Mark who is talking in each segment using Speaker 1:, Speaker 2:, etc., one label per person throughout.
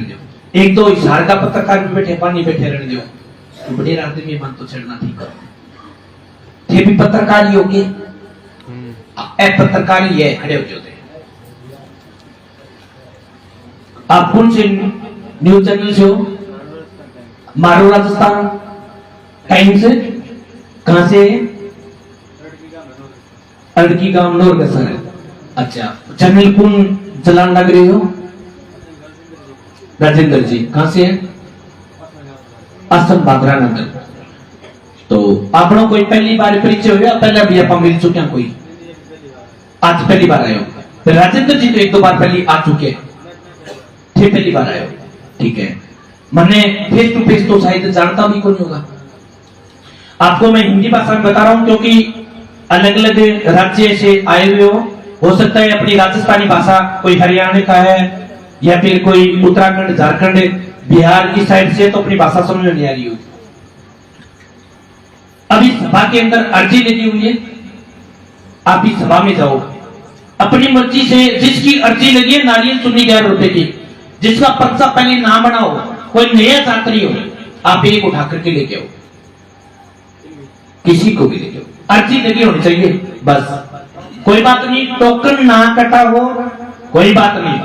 Speaker 1: रहने दो। एक दो इशार का पत्रकार भी बैठे पानी बैठे रहने दो। तो बड़े रात में मन तो छेड़ना ठीक कर थे भी पत्रकार ही होगे ए पत्रकार ही है खड़े हो जाते। आप कौन से न्यूज चैनल से हो? मारो राजस्थान टाइम्स से कहां से? अड़की गांव नोर का सर। अच्छा चैनल कौन चलान लग रही हो? राजेंद्र जी कहां से है? असम बागरा नगर। तो आपनो कोई पहली बार परिचय हुआ? पहले भी आप मिल चुके हैं कोई? आज पहली बार आए हो? फिर राजेंद्र जी तो एक दो बार पहले आ चुके थे, पहली बार आए हो, ठीक है। मैंने फेस टू फेस तो शायद जानता भी कौन होगा आपको। मैं हिंदी भाषा में बता रहा हूं क्योंकि अलग अलग राज्य से आए हुए हो सकता है अपनी राजस्थानी भाषा कोई हरियाणा का है या फिर कोई उत्तराखंड झारखंड बिहार की साइड से, तो अपनी भाषा समझ में नहीं आ रही हो। अभी सभा के अंदर अर्जी लगी हुई है, आप इस सभा में जाओ अपनी मर्जी से। जिसकी अर्जी लगी है नारियल चुन्नी 11 रुपए की, जिसका पर्चा पहले ना बनाओ, कोई नया छात्री हो, आप एक उठा करके लेके आओ, किसी को भी लेके आओ, अर्जी लगी होनी चाहिए बस। कोई बात नहीं, टोकन ना कटा हो कोई बात नहीं,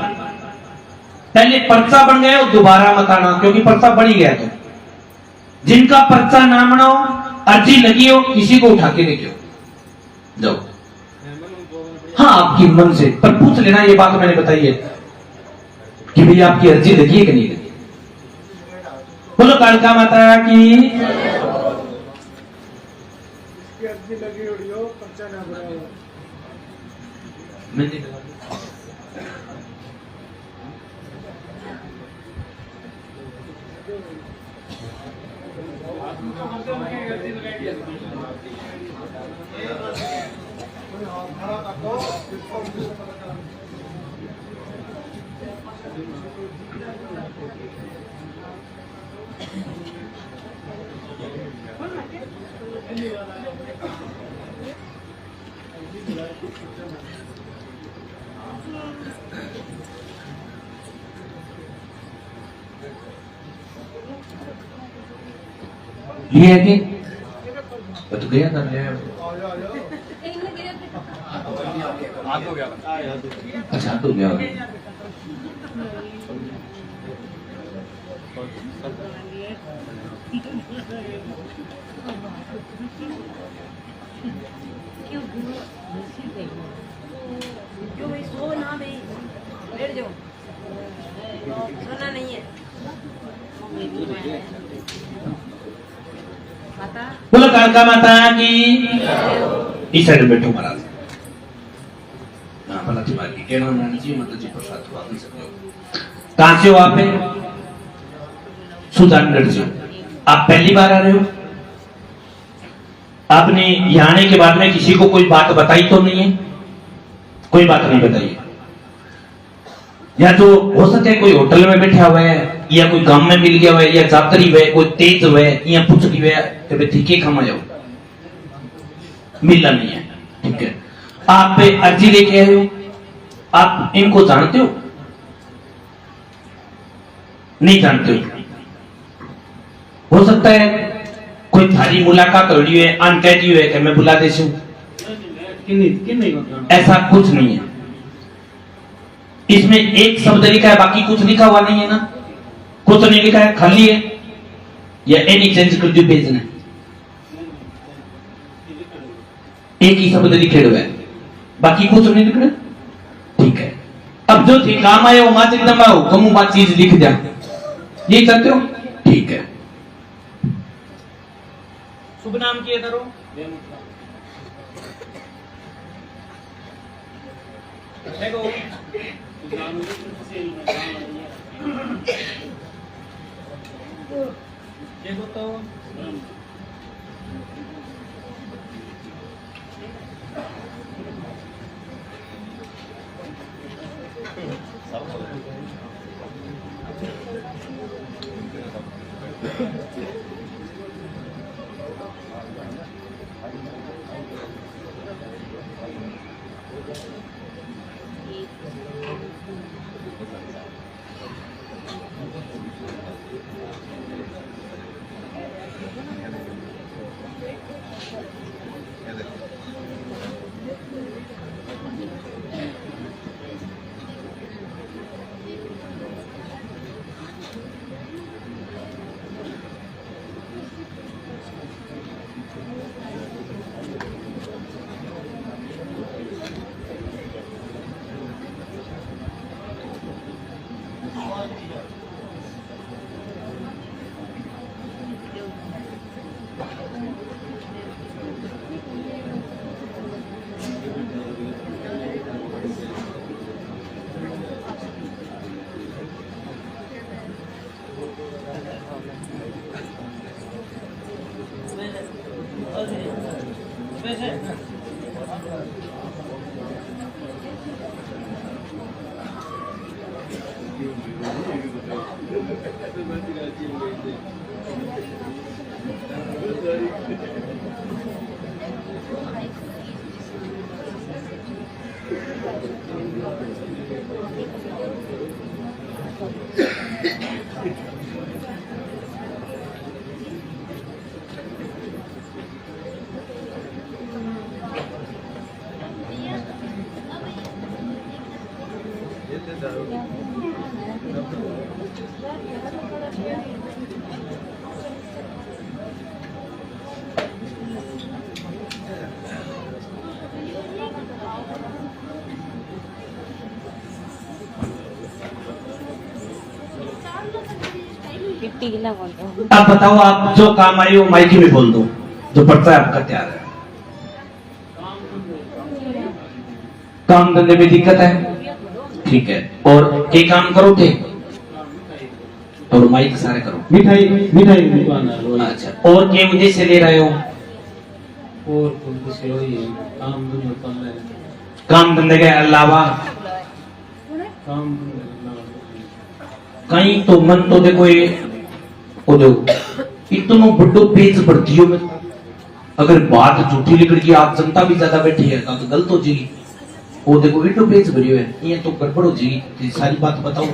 Speaker 1: पहले पर्चा बन गया हो दोबारा मत आना, क्योंकि पर्चा बन ही गया। तो जिनका पर्चा ना बनाओ, अर्जी लगी हो, किसी को उठा के लेके आओ, जाओ। हाँ आपकी मन से, पर पूछ लेना ये बात मैंने बताई है कि भैया आपकी अर्जी लगी है कि नहीं लगी। बोलो कालका माता की। अर्जी लगी हो, पर्चा ना बनाओ। मैंने ये है कि तो गया कर रहे हैं। अच्छा तो गया
Speaker 2: क्यों भाई सो ना भाई बैठ जाओ, सोना नहीं है।
Speaker 1: बोलो कालका माता की। इस साइड बैठो महाराज। भला तुम्हारी कहना नानी जी माता जी प्रसाद हुआ नहीं सकते हो। कहां से हो आप? सुजानगढ़ से। आप पहली बार आ रहे हो? आपने यहाँ आने के बाद में किसी को कोई बात बताई तो नहीं है? कोई बात नहीं बताई, या तो हो सकता है कोई होटल में बैठा हुआ है या कोई गांव में मिल गया हुआ है या जातरी हुआ है, कोई तेज हुआ है या पूछ गई हुआ है ठीके खमा जाओ, मिलना नहीं है, ठीक है। आप पे अर्जी लेके आए हो, आप इनको जानते हो? नहीं जानते हो सकता है कोई थारी मुलाकात हो रही है, अन कह दी है कि मैं बुला देती हूं, ऐसा कुछ नहीं है। इसमें एक शब्द लिखा है, बाकी कुछ लिखा हुआ नहीं है ना, कुछ नहीं लिखा है, खाली है, या एनी चेंज कर दो पेज ने, एक ही शब्द लिखे हुए है, बाकी कुछ नहीं लिख रहे, ठीक है। अब जो थी काम आए वो माँ एकदम आओ कमू बात चीज लिख दिया, ये चाहते हो, ठीक है। शुभ नाम किए करो, देखो तो अब बताओ, आप जो काम आई हो माइकी में बोल दो, जो पड़ता है आपका तैयार है। काम धंधे में दिक्कत है, ठीक है, और ये काम करो थे और माइक सारे करो।
Speaker 3: मिठाई मिठाई दुकान है।
Speaker 1: अच्छा, और क्या उद्देश्य ले रहे हो?
Speaker 3: और कुछ वही है, काम धंधा कर रहे हैं।
Speaker 1: काम धंधे के अलावा
Speaker 3: काम धंधा
Speaker 1: कहीं तो मन तो देखो, ये ओ देखो इतना बड़ो पेज भरती हो में, अगर बात झूठी लिख गई, आप जनता भी ज्यादा बैठी है तो गलत हो जाएगी। वो देखो इटो पेज भरी है, ये तो गड़बड़ हो जाएगी। सारी बात बताओ।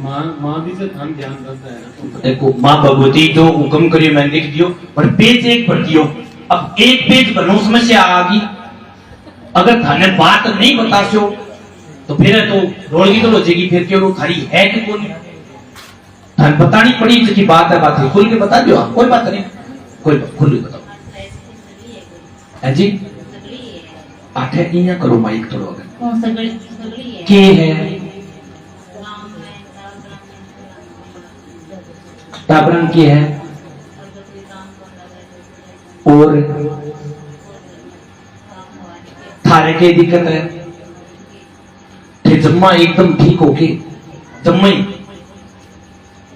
Speaker 3: माँ भी से ध्यान रखता है ना।
Speaker 1: देखो माँ भगवती जो हुक्म करियो मैंने लिख दियो, पर पेज एक भर दियो। अब एक पेज भरनो समस्या आ गई, अगर थाने बात नहीं बताशो तो फिर तो रोड़गी तो हो जाएगी। फिर क्यों थारी है कि कौन थाने बतानी पड़ी की बात है। बात है खुल के बता दियो, कोई बात नहीं, कोई बात खुल के बताओ। है जी आठे इया करो माइक थोड़ा अगर के है ताबरन की है और थारे के दिक्कत है थे जम्मा एकदम ठीक हो के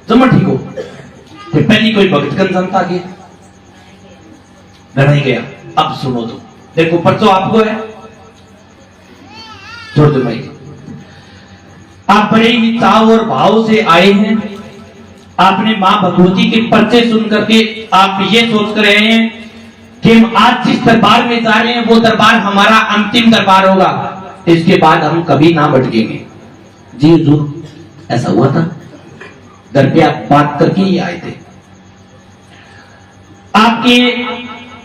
Speaker 1: जम्मा ठीक हो थे पहली कोई भगत कन जनता के गढ़ाई गया। अब सुनो तो देखो पर्चो आपको है, छोड़ दो भाई। आप बड़े ही चाव और भाव से आए हैं, आपने मां भगवती के पर्चे सुन करके आप ये सोच कर रहे हैं कि हम आज जिस दरबार में जा रहे हैं वो दरबार हमारा अंतिम दरबार होगा, इसके बाद हम कभी ना भटकेंगे। जी हुजूर ऐसा हुआ था, घर पे आप बात करके ही आए थे। आपके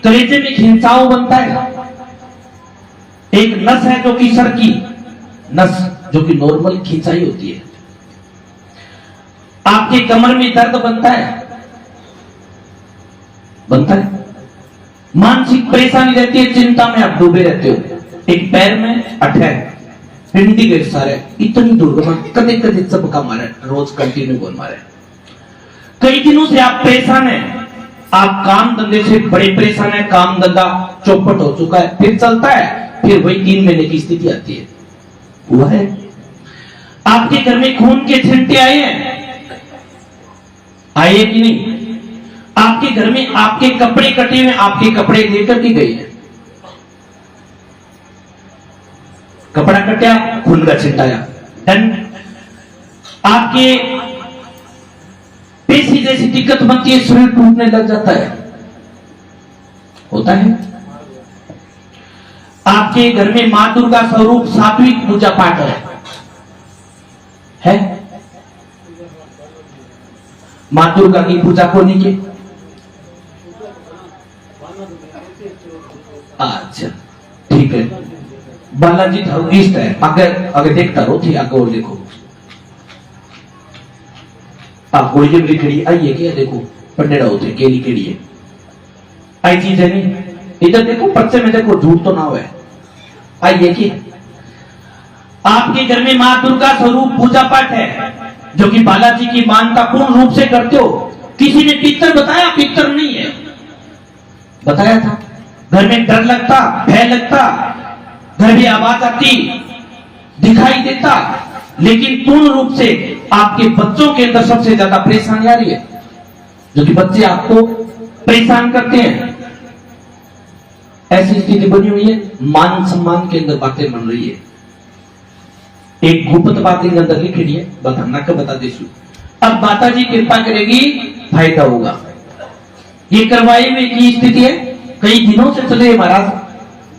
Speaker 1: कलेजे में खिंचाव बनता है, एक नस है जो कि सर की नस जो कि नॉर्मल खिंचाई होती है। आपके कमर में दर्द बनता है, मानसिक परेशानी रहती है, चिंता में आप डूबे रहते हो। एक पैर में अठै पिंडी के सारे इतनी दुर्गम कदे कदे सबका मारे, रोज कंटिन्यू बोल मारे। कई दिनों से आप परेशान हैं, आप काम धंधे से बड़े परेशान है, काम धंधा चौपट हो चुका है, फिर चलता है, फिर वही 3 महीने की स्थिति आती है। हुआ है आपके घर में खून के छींटे आए हैं, आए कि नहीं? आपके घर में आपके कपड़े कटे हुए, आपके कपड़े लेकर के गए हैं, कपड़ा कटा खून का छिंटाया डन। आपके पेशी जैसी दिक्कत बनती है, शरीर टूटने लग जाता है, होता है। आपके घर में मां दुर्गा स्वरूप सात्विक पूजा पाठ है? मां दुर्गा की पूजा को नहीं की? अच्छा ठीक है, बालाजी धर्मिष्ठ है। अगर देखता रो थी आगे और देखो, आपको ये लिखड़ी आई है क्या? देखो पंडेड़ा होते केली केड़ी है, आई चीज है नहीं। इधर देखो पर्चे में देखो, झूठ तो ना हो, आई है कि आपके घर में मां दुर्गा स्वरूप पूजा पाठ है, जो कि बालाजी की मानता पूर्ण रूप से करते हो। किसी ने पितर बताया? पितर नहीं है, बताया था। घर में डर लगता, भय लगता, घर में आवाज आती, दिखाई देता, लेकिन पूर्ण रूप से आपके बच्चों के अंदर सबसे ज्यादा परेशानी आ रही है, जो कि बच्चे आपको परेशान करते हैं। ऐसी स्थिति बनी हुई है, मान सम्मान के अंदर बातें बन रही है। एक गुप्त बात के अंदर लिखी है, बताना का बता देशु। अब माता जी कृपा करेगी, फायदा होगा। ये करवाई में की स्थिति है, कई दिनों से चले महाराज।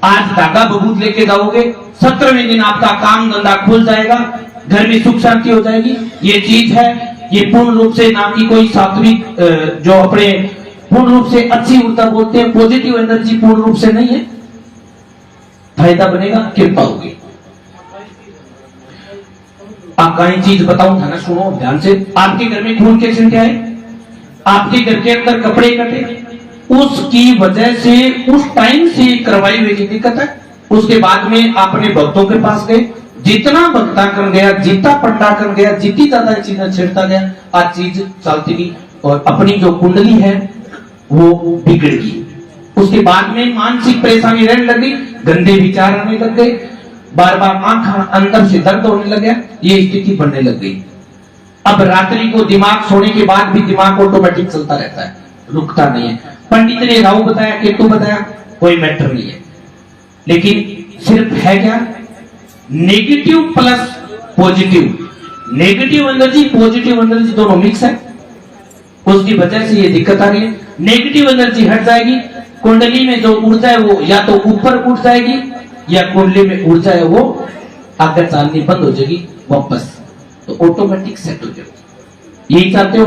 Speaker 1: आज धागा बबूत लेके जाओगे, 17वें दिन आपका काम धंधा खुल जाएगा, घर में सुख शांति हो जाएगी। ये चीज है, ये पूर्ण रूप से ना कि कोई सात्विक जो अपने पूर्ण रूप से अच्छी ऊर्जा बोलते हैं, पॉजिटिव एनर्जी पूर्ण रूप से नहीं है। फायदा बनेगा, कृपा होगी। आप कहीं चीज बताऊं था ना, सुनो ध्यान से। आपके घर में खून के छींटे आए, आपके घर के अंदर कपड़े कटे, उसकी वजह से उस टाइम से करवाई हुई की दिक्कत है। उसके बाद में आपने भक्तों के पास गए, जितना भक्ता कर गया, जितना पंडा कर गया, जितनी ज्यादा चीजें छिड़ता गया, आज चीज चलती गई और अपनी जो कुंडली है वो बिगड़ गई। उसके बाद में मानसिक परेशानी रहने लगी, गंदे विचार आने लग गए, बार बार आंख अंदर से दर्द होने लग गया, ये स्थिति बनने लग गई। अब रात्रि को दिमाग सोने के बाद भी दिमाग ऑटोमेटिक चलता रहता है, रुकता नहीं है। पंडित ने राहु बताया, केतु बताया, कोई मैटर नहीं है, लेकिन सिर्फ है क्या, negative plus positive. Negative energy positive energy दोनों मिक्स है, उसकी वजह से ये दिक्कत आ रही है। नेगेटिव एनर्जी हट जाएगी, कुंडली में जो ऊर्जा है वो या तो ऊपर उठ जाएगी, या कुंडली में ऊर्जा है वो आगे चलनी बंद हो जाएगी वापस, तो ऑटोमेटिक सेट हो जाएगी। यही चाहते हो?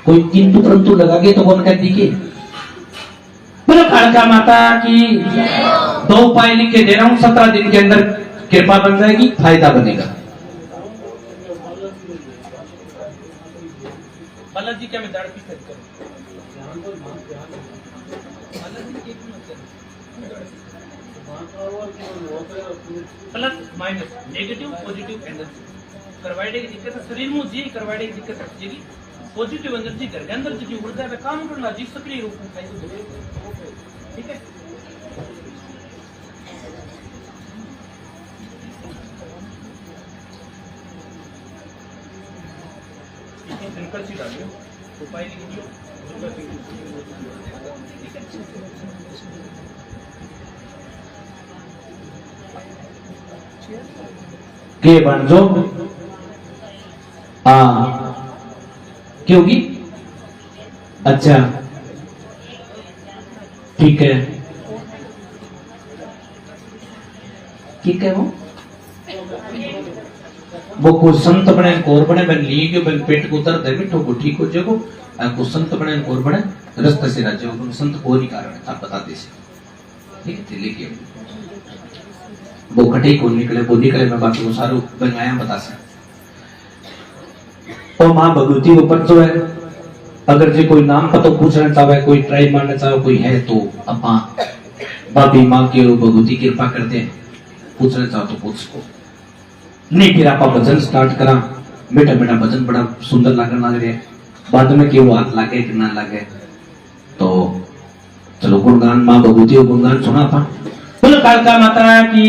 Speaker 1: कोई किंतु परंतु लगा के तो कौन कह दीजिए। बोलो कालका माता की। 2 उपाय लिख के दे रहा हूं, 17 दिन के अंदर कृपा बन जाएगी, फायदा बनेगा। बालाजी क्या मैं दाढ़ की सेट करूं? Plus minus negative positive energy करवाइडे की दिक्कत है, शरीर में जी करवाइडे की दिक्कत हट जाएगी। पॉजिटिव एनर्जी घर के अंदर जी ऊर्जा पे काम करना, जी सक्रिय रूप में ठीक है। सी डालियो, उपाय लिख दियो, ठीक है। के बन जो क्योंकि अच्छा ठीक है, ठीक है। वो को संत बने कोर बने बन लिए कि बन पेट को दर्द है मिठो को ठीक हो जाएगो, को संत बने कोर बने रास्ते से राज्य को संत को ही कारण है, आप बता दे। ठीक है, लेके वो कटे को निकले, वो निकले मैं बात को सारू बनाया बता सकता। और मां भगवती ऊपर जो है, अगर जो कोई नाम पता पूछना चाहे, कोई ट्राई मारना चाहे, कोई है तो अपा बाबी मां की भगवती कृपा करते हैं, पूछना चाहो तो पूछ को नहीं। फिर आप भजन स्टार्ट करा, बेटा बेटा भजन बड़ा सुंदर लगने लग रहा है, बाद में कि वो हाथ लागे कि ना लागे, तो चलो गुणगान मां भगवती और गुणगान सुना था। बोलो कालका माता की।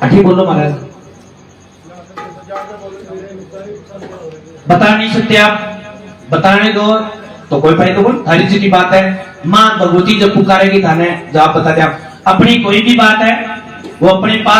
Speaker 1: अठी बोलो महाराज, बता नहीं सकते आप, बताने दो तो कोई फायदा बोल, थारी सीधी बात है। मां भगवती जब पुकारेगी थाने जवाब बता दे। अपनी कोई भी बात है वो अपने पास